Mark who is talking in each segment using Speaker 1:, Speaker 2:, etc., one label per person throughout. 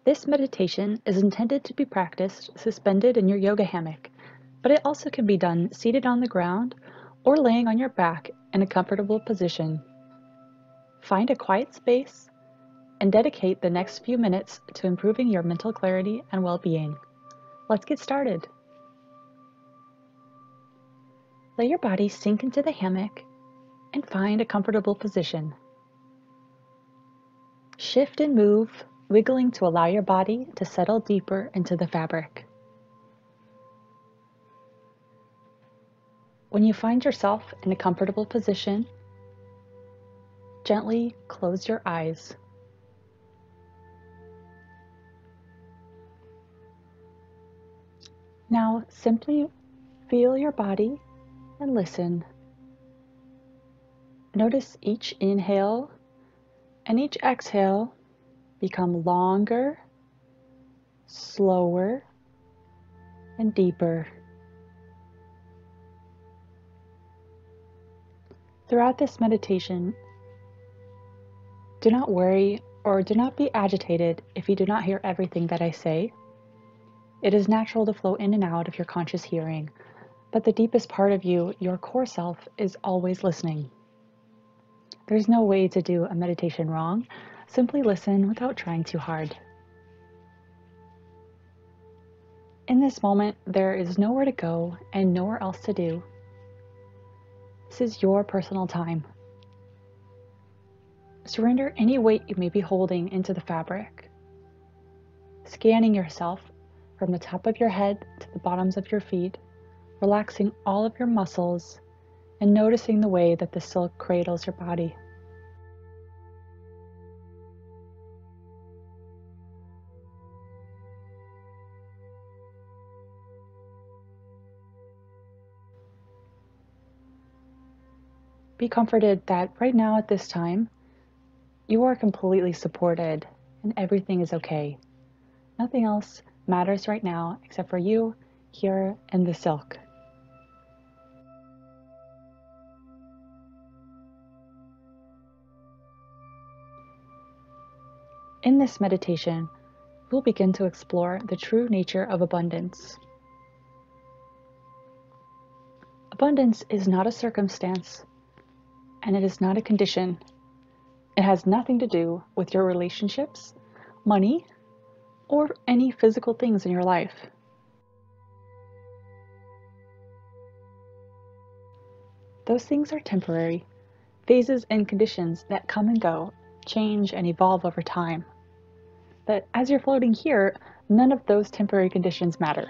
Speaker 1: This meditation is intended to be practiced suspended in your yoga hammock, but it also can be done seated on the ground or laying on your back in a comfortable position. Find a quiet space and dedicate the next few minutes to improving your mental clarity and well-being. Let's get started. Let your body sink into the hammock and find a comfortable position. Shift and move, wiggling to allow your body to settle deeper into the fabric. When you find yourself in a comfortable position, gently close your eyes. Now simply feel your body and listen. Notice each inhale and each exhale become longer, slower, and deeper. Throughout this meditation, do not worry or do not be agitated if you do not hear everything that I say. It is natural to flow in and out of your conscious hearing, but the deepest part of you, your core self, is always listening. There's no way to do a meditation wrong. Simply listen without trying too hard. In this moment, there is nowhere to go and nowhere else to do. This is your personal time. Surrender any weight you may be holding into the fabric, scanning yourself from the top of your head to the bottoms of your feet, relaxing all of your muscles and noticing the way that the silk cradles your body. Be comforted that right now at this time, you are completely supported and everything is okay. Nothing else matters right now except for you here and the silk. In this meditation, we'll begin to explore the true nature of abundance. Abundance is not a circumstance, and it is not a condition. It has nothing to do with your relationships, money, or any physical things in your life. Those things are temporary, phases and conditions that come and go, change and evolve over time. But as you're floating here, none of those temporary conditions matter.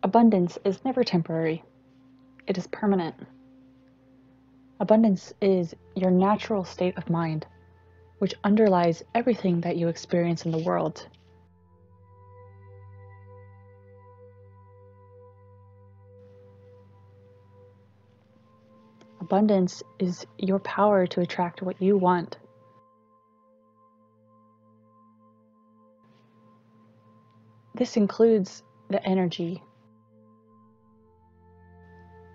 Speaker 1: Abundance is never temporary. It is permanent. Abundance is your natural state of mind, which underlies everything that you experience in the world. Abundance is your power to attract what you want. This includes the energy,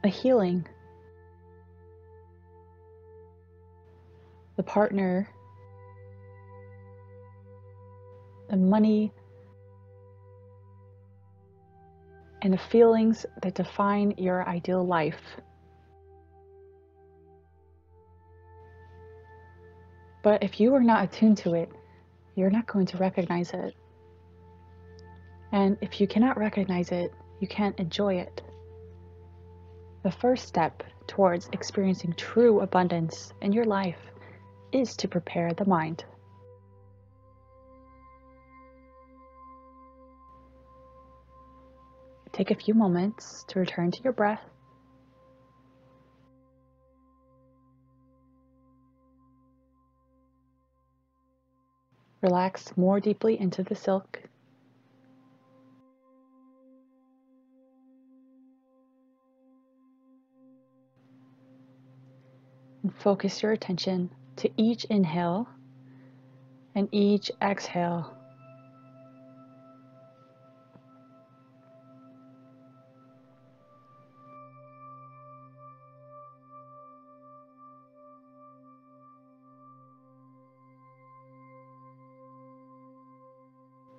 Speaker 1: the healing, the partner, the money, and the feelings that define your ideal life. But if you are not attuned to it, you're not going to recognize it. And if you cannot recognize it, you can't enjoy it. The first step towards experiencing true abundance in your life is to prepare the mind. Take a few moments to return to your breath. Relax more deeply into the silk. And focus your attention to each inhale and each exhale.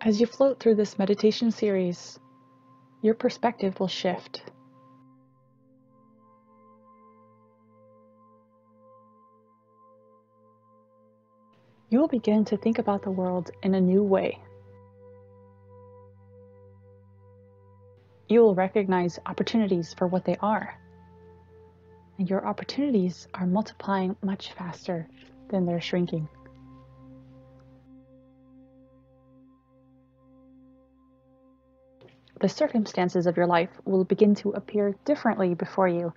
Speaker 1: As you float through this meditation series, your perspective will shift. You will begin to think about the world in a new way. You will recognize opportunities for what they are. And your opportunities are multiplying much faster than they're shrinking. The circumstances of your life will begin to appear differently before you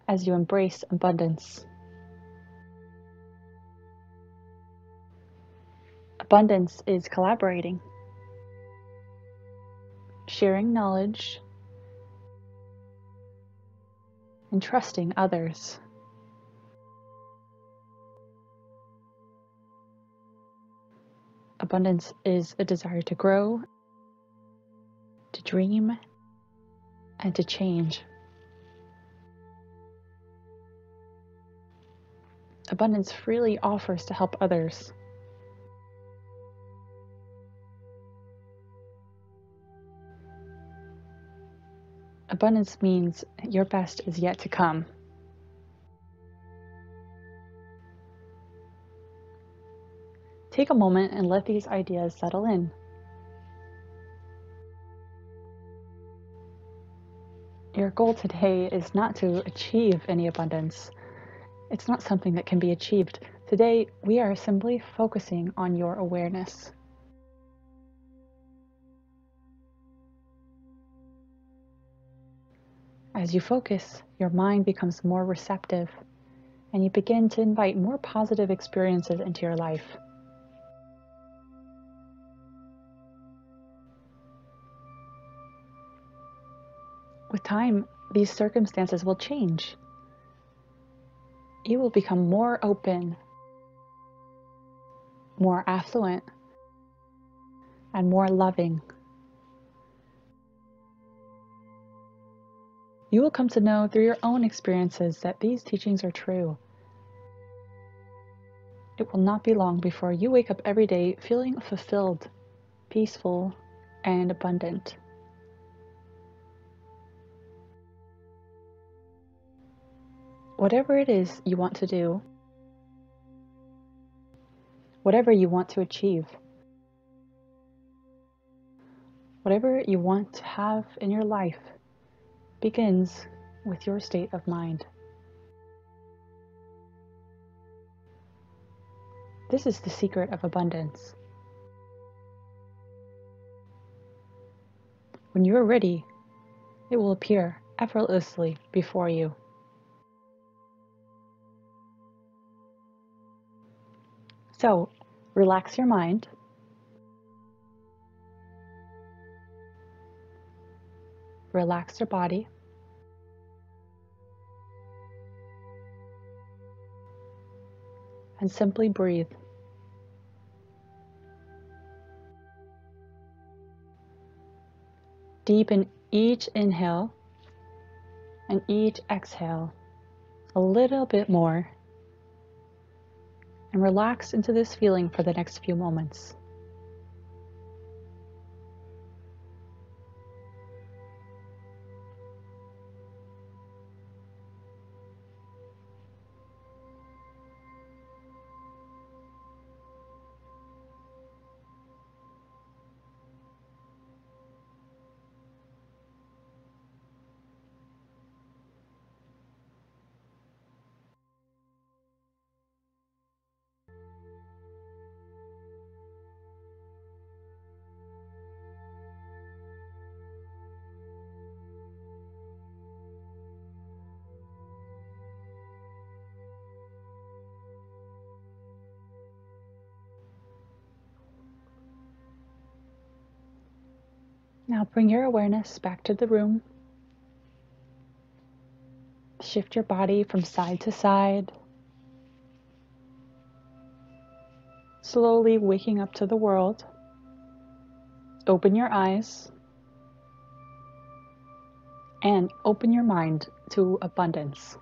Speaker 1: as you embrace abundance. Abundance is collaborating, sharing knowledge, and trusting others. Abundance is a desire to grow, to dream, and to change. Abundance freely offers to help others. Abundance means your best is yet to come. Take a moment and let these ideas settle in. Your goal today is not to achieve any abundance. It's not something that can be achieved. Today, we are simply focusing on your awareness. As you focus, your mind becomes more receptive, and you begin to invite more positive experiences into your life. With time, these circumstances will change. You will become more open, more affluent, and more loving. You will come to know through your own experiences that these teachings are true. It will not be long before you wake up every day feeling fulfilled, peaceful, and abundant. Whatever it is you want to do, whatever you want to achieve, whatever you want to have in your life begins with your state of mind. This is the secret of abundance. When you are ready, it will appear effortlessly before you. So, relax your mind. Relax your body. And simply breathe. Deepen each inhale and each exhale a little bit more, and relax into this feeling for the next few moments. Now bring your awareness back to the room. Shift your body from side to side, slowly waking up to the world. Open your eyes and open your mind to abundance.